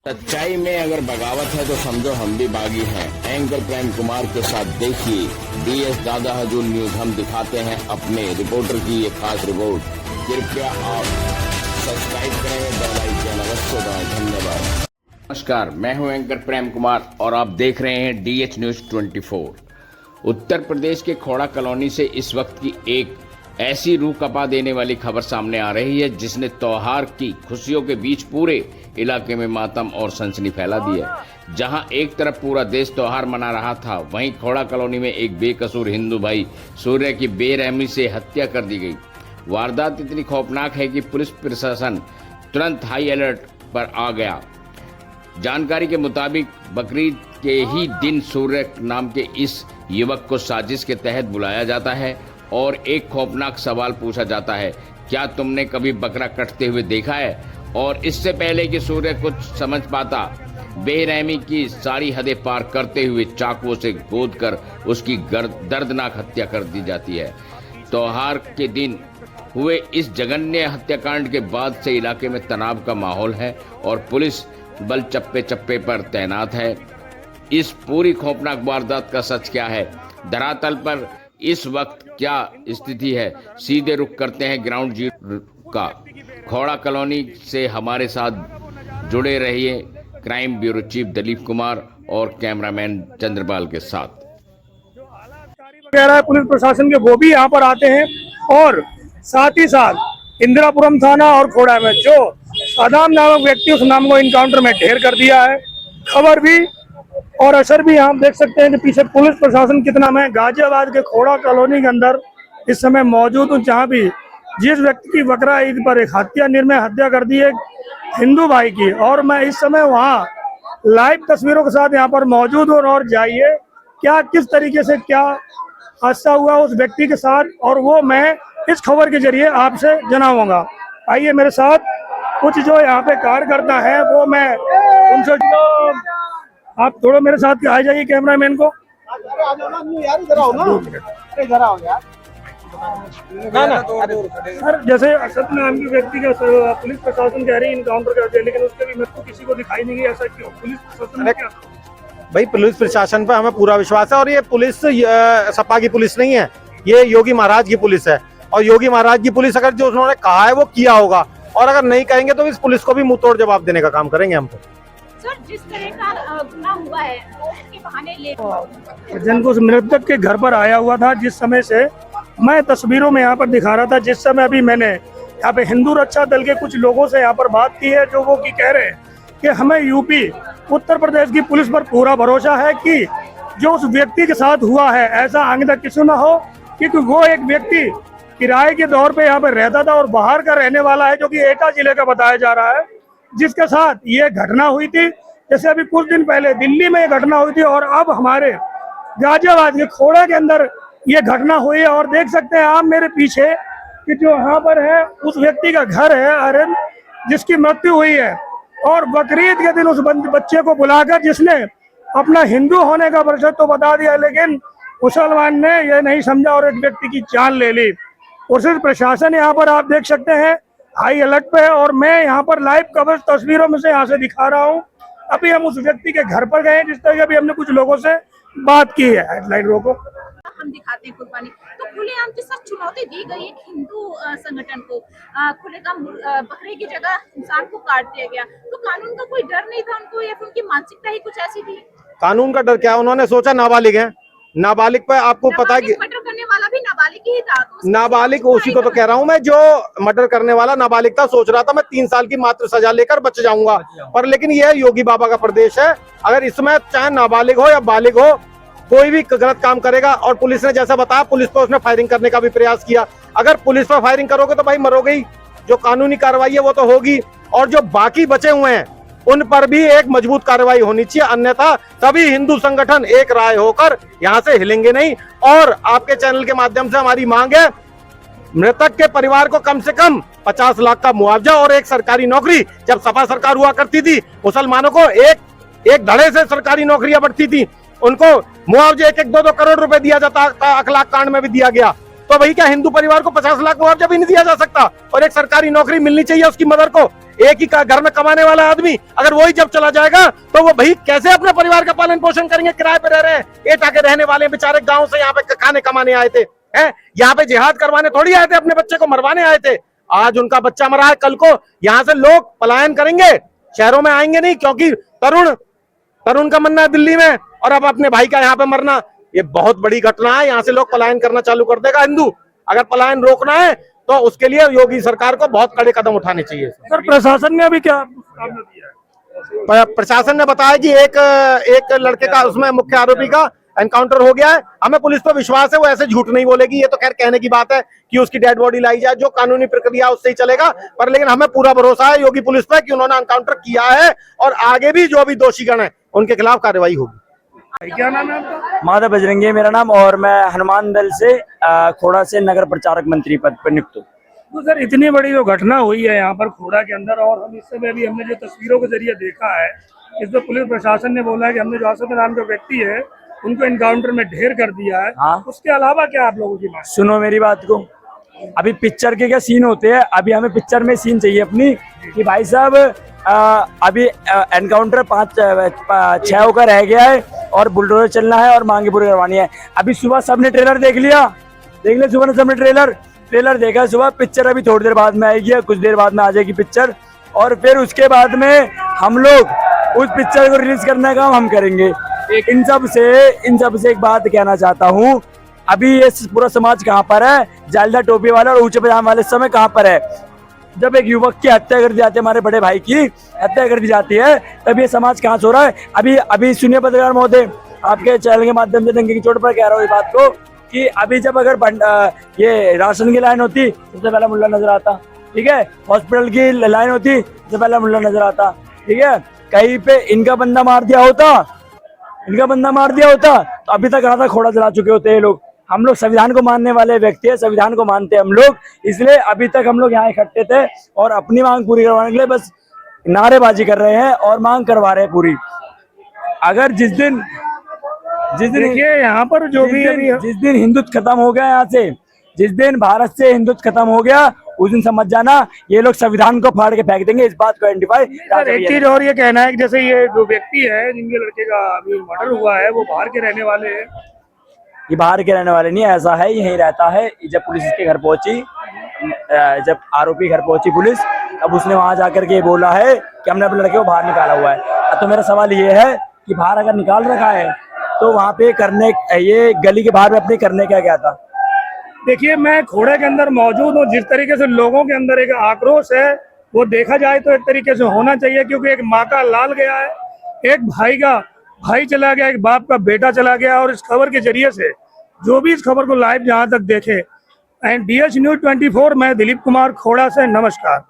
सच्चाई में अगर बगावत है तो समझो हम भी बागी हैं। एंकर प्रेम कुमार के साथ देखिए डीएस दादा हजूर न्यूज। हम दिखाते हैं अपने रिपोर्टर की ये खास रिपोर्ट। कृपया आप सब्सक्राइब करें, बेल आइकन अवश्य दबाएं। धन्यवाद। नमस्कार, मैं हूं एंकर प्रेम कुमार और आप देख रहे हैं डीएच न्यूज 24। उत्तर प्रदेश के खोड़ा कॉलोनी से इस वक्त की एक ऐसी रूह कपा देने वाली खबर सामने आ रही है जिसने त्योहार की खुशियों के बीच पूरे इलाके में मातम और सनसनी फैला दी है। जहां एक तरफ पूरा देश त्योहार मना रहा था, वहीं खोड़ा कॉलोनी में एक बेकसूर हिंदू भाई सूर्य की बेरहमी से हत्या कर दी गई। वारदात इतनी खौफनाक है कि पुलिस प्रशासन तुरंत हाई अलर्ट पर आ गया। जानकारी के मुताबिक बकरीद के ही दिन सूर्य नाम के इस युवक को साजिश के तहत बुलाया जाता है और एक खौफनाक सवाल पूछा जाता है, क्या तुमने कभी बकरा कटते हुए देखा है? और इससे पहले कि सूर्य कुछ समझ पाता, बेरहमी की सारी हदें पार करते हुए चाकुओं से गोद कर उसकी दर्दनाक हत्या कर दी जाती है। त्योहार के दिन हुए इस जघन्य हत्याकांड के बाद से इलाके में तनाव का माहौल है और पुलिस बल चप्पे चप्पे पर तैनात है। इस पूरी खौफनाक वारदात का सच क्या है, धरातल पर इस वक्त क्या स्थिति है, सीधे रुख करते हैं ग्राउंड जीरो का। खोड़ा कॉलोनी से हमारे साथ जुड़े रहिए crime bureau chief Dilip Kumar और कैमरामैन चंद्रपाल के साथ। कह रहा है पुलिस प्रशासन के वो भी यहाँ पर आते हैं और साथ ही साथ इंदिरापुरम थाना और खोड़ा में जो सादाम नामक व्यक्ति उस नाम को इनकाउंटर में ढेर कर दिया है। खबर भी और असर भी आप देख सकते हैं कि पीछे पुलिस प्रशासन कितना। मैं गाजियाबाद के खोड़ा कॉलोनी के अंदर इस समय मौजूद हूँ, जहाँ भी जिस व्यक्ति की बकरा ईद पर एक निर्मम हत्या कर दी है हिंदू भाई की, और मैं इस समय वहाँ लाइव तस्वीरों के साथ यहाँ पर मौजूद हूँ। और जाइए क्या किस तरीके से क्या हादसा हुआ उस व्यक्ति के साथ, और वो मैं इस खबर के जरिए आपसे जनाऊंगा। आइए मेरे साथ कुछ जो यहाँ पे कार्यकर्ता है वो मैं उनसे, आप थोड़ा मेरे साथ आ जाइए कैमरामैन को। सर जैसे असद नाम के व्यक्ति का पुलिस प्रशासन कह रही है इनकाउंटर कर दिया, लेकिन उसके भी मेरे को किसी को दिखाई नहीं गया, ऐसा क्यों? पुलिस प्रशासन ने क्या? भाई पुलिस प्रशासन पर हमें पूरा विश्वास है और ये पुलिस सपा की पुलिस नहीं है, ये योगी महाराज की पुलिस है। और योगी महाराज की पुलिस अगर जो उन्होंने कहा है वो किया होगा, और अगर नहीं कहेंगे तो इस पुलिस को भी मुंह तोड़ जवाब देने का काम करेंगे हम। तो सर जिस तरह का गुनाह हुआ है उसके बहाने ले जिनको मृतक के घर पर आया हुआ था, जिस समय से मैं तस्वीरों में यहाँ पर दिखा रहा था, जिस समय अभी मैंने यहाँ पे हिंदू रक्षा दल के कुछ लोगों से यहाँ पर बात की है, जो वो की कह रहे हैं कि हमें यूपी उत्तर प्रदेश की पुलिस पर पूरा भरोसा है कि जो उस व्यक्ति के साथ हुआ है ऐसा आगे तक किसी न हो, क्योंकि वो एक व्यक्ति किराए के तौर पे यहाँ पर रहता था और बाहर का रहने वाला है, जो कि एटा जिले का बताया जा रहा है, जिसके साथ ये घटना हुई थी। जैसे अभी कुछ दिन पहले दिल्ली में ये घटना हुई थी और अब हमारे गाजियाबाद के खोड़ा के अंदर ये घटना हुई है। और देख सकते हैं आप मेरे पीछे कि जो यहाँ पर है उस व्यक्ति का घर है अरन, जिसकी मृत्यु हुई है। और बकरीद के दिन उस बच्चे को बुलाकर जिसने अपना हिंदू होने का परिचय तो बता दिया, लेकिन मुसलमान ने यह नहीं समझा और एक व्यक्ति की जान ले ली। और सिर्फ प्रशासन यहाँ पर आप देख सकते हैं हाई अलर्ट पे है, और मैं यहाँ पर लाइव कवरेज तस्वीरों में से यहाँ से दिखा रहा हूँ। अभी हम उस व्यक्ति के घर पर गए, जिस तरह अभी हमने कुछ लोगों से बात की है। हेडलाइन रोको, हम दिखाते हैं कुर्बानी। तो खुलेआम के साथ चुनौती दी गई एक हिंदू संगठन को, खुलेआम बकरे की जगह इंसान को काट दिया गया, तो कानून का कोई डर नहीं था उनको, या फिर उनकी मानसिकता ही कुछ ऐसी थी? कानून का डर क्या, उन्होंने सोचा नाबालिग है, नाबालिग पे आपको पता है कि मर्डर करने वाला भी नाबालिग ही था, तो नाबालिग उसी को तो कह रहा हूँ मैं, जो मर्डर करने वाला नाबालिग था। सोच रहा था मैं 3 साल की मात्र सजा लेकर बच जाऊंगा, पर लेकिन यह योगी बाबा का प्रदेश है। अगर इसमें चाहे नाबालिग हो या बालिग हो, कोई भी गलत काम करेगा। और पुलिस ने जैसा बताया, पुलिस पर उसने फायरिंग करने का भी प्रयास किया। अगर पुलिस पर फायरिंग करोगे तो भाई मरोगे ही, जो कानूनी कार्रवाई है वो तो होगी। और जो बाकी बचे हुए हैं उन पर भी एक मजबूत कार्रवाई होनी चाहिए, अन्यथा सभी हिंदू संगठन एक राय होकर यहाँ से हिलेंगे नहीं। और आपके चैनल के माध्यम से हमारी मांग है, मृतक के परिवार को कम से कम 50 लाख का मुआवजा और एक सरकारी नौकरी। जब सपा सरकार हुआ करती थी, मुसलमानों को एक धड़े से सरकारी नौकरियां बढ़ती थी, उनको मुआवजे 1-2 करोड़ रुपए दिया जाता, अखलाक कांड में भी दिया गया। तो भाई क्या हिंदू परिवार को 50 लाख मुआवजा भी नहीं दिया जा सकता? और एक सरकारी नौकरी मिलनी चाहिए उसकी मदर को, एक ही घर में कमाने वाला आदमी अगर वही जब चला जाएगा तो वो भाई कैसे अपने परिवार का पालन पोषण करेंगे? किराए पे रह रहे हैं, एटा के रहने वाले बेचारे गांव से यहाँ पे खाने कमाने आए थे, हैं? यहाँ पे जिहाद करवाने थोड़ी आए थे, अपने बच्चे को मरवाने आए थे। आज उनका बच्चा मरा है, कल को यहाँ से लोग पलायन करेंगे, शहरों में आएंगे नहीं, क्योंकि तरुण का मरना है दिल्ली में और अब अपने भाई का यहाँ पे मरना, ये बहुत बड़ी घटना है। यहाँ से लोग पलायन करना चालू कर देगा हिंदू। अगर पलायन रोकना है तो उसके लिए योगी सरकार को बहुत कड़े कदम उठाने चाहिए। सर प्रशासन ने अभी क्या सामने दिया है? प्रशासन ने बताया कि एक लड़के का, उसमें मुख्य आरोपी का एनकाउंटर हो गया है। हमें पुलिस पर विश्वास है, वो ऐसे झूठ नहीं बोलेगी। ये तो खैर कहने की बात है कि उसकी डेड बॉडी लाई जाए, जो कानूनी प्रक्रिया उससे ही चलेगा, पर लेकिन हमें पूरा भरोसा है योगी पुलिस पर कि उन्होंने एनकाउंटर किया है और आगे भी जो भी दोषीगण है उनके खिलाफ कार्रवाई होगी। क्या नाम है आपका? माधव बजरंगी है मेरा नाम, और मैं हनुमान दल से खोड़ा से नगर प्रचारक मंत्री पद पर नियुक्त हूँ। तो सर इतनी बड़ी जो घटना हुई है यहाँ पर खोड़ा के अंदर, और हम इस समय भी हमने जो तस्वीरों के जरिए देखा है, इसमें पुलिस प्रशासन ने बोला है कि हमने जो आसद नाम के व्यक्ति है उनको एनकाउंटर में ढेर कर दिया है। हाँ। उसके अलावा क्या आप लोगों की बात? सुनो मेरी बात को, अभी पिक्चर के क्या सीन होते हैं, अभी हमें पिक्चर में सीन चाहिए अपनी कि भाई साहब अभी एनकाउंटर 5-6 होकर रह गया है और बुलडोजर चलना है और मांगे पूरी करवानी है। अभी सुबह सबने ट्रेलर देख लिया सुबह सबने ट्रेलर देखा सुबह। पिक्चर अभी थोड़ी देर बाद में आएगी, कुछ देर बाद में आ जाएगी पिक्चर, और फिर उसके बाद में हम लोग उस पिक्चर को रिलीज करने का हम करेंगे। इन सब से एक बात कहना चाहता हूँ, अभी ये पूरा समाज कहाँ पर है? जालदार टोपी वाला और ऊंचे पजामे वाले समय कहाँ पर है? जब एक युवक की हत्या कर दी जाती है, हमारे बड़े भाई की हत्या कर दी जाती है, तब ये समाज कहाँ सो रहा है? अभी सुनिए पत्रकार महोदय, आपके चैनल के माध्यम से डंके की चोट पर कह रहा हूँ ये बात को कि अभी जब अगर ये राशन की लाइन होती सबसे पहला मुल्ला नजर आता, ठीक है? हॉस्पिटल की लाइन होती सबसे पहला मुल्ला नजर आता, ठीक है? कहीं पे इनका बंदा मार दिया होता तो अभी तक आधा खोड़ा जला चुके होते हैं लोग। हम लोग संविधान को मानने वाले व्यक्ति है, संविधान को मानते हैं हम लोग, इसलिए अभी तक हम लोग यहाँ इकट्ठे थे और अपनी मांग पूरी करवाने के लिए बस नारेबाजी कर रहे हैं और मांग करवा रहे हैं पूरी। अगर जिस दिन देखिए यहाँ पर जो भी जिस दिन हिंदुत्व खत्म हो गया, यहाँ से जिस दिन भारत से हिंदुत्व खत्म हो गया, उस दिन समझ जाना ये लोग संविधान को फाड़ के फेंक देंगे। इस बात को आइडेंटिफाई। एक चीज और ये कहना है कि जैसे ये जो व्यक्ति है जिनके लड़के का अभी मर्डर हुआ है, वो बाहर के रहने वाले हैं। ये बाहर के रहने वाले नहीं, ऐसा है यहीं रहता है। जब पुलिस इसके घर पहुंची, जब आरोपी घर पहुंची पुलिस, अब उसने वहां जाकर के बोला है कि हमने अपने लड़के को बाहर निकाला हुआ है। तो मेरा सवाल ये है कि बाहर अगर निकाल रखा है तो वहां पे करने, ये गली के बाहर में अपने करने क्या था? देखिए मैं खोड़े के अंदर मौजूद हूँ, जिस तरीके से लोगों के अंदर एक आक्रोश है वो देखा जाए तो एक तरीके से होना चाहिए, क्योंकि एक माँ का लाल गया है, एक भाई का भाई चला गया, एक बाप का बेटा चला गया। और इस खबर के जरिए से जो भी इस खबर को लाइव जहां तक देखे, एंड DH News 24, मैं दिलीप कुमार खोड़ा से, नमस्कार।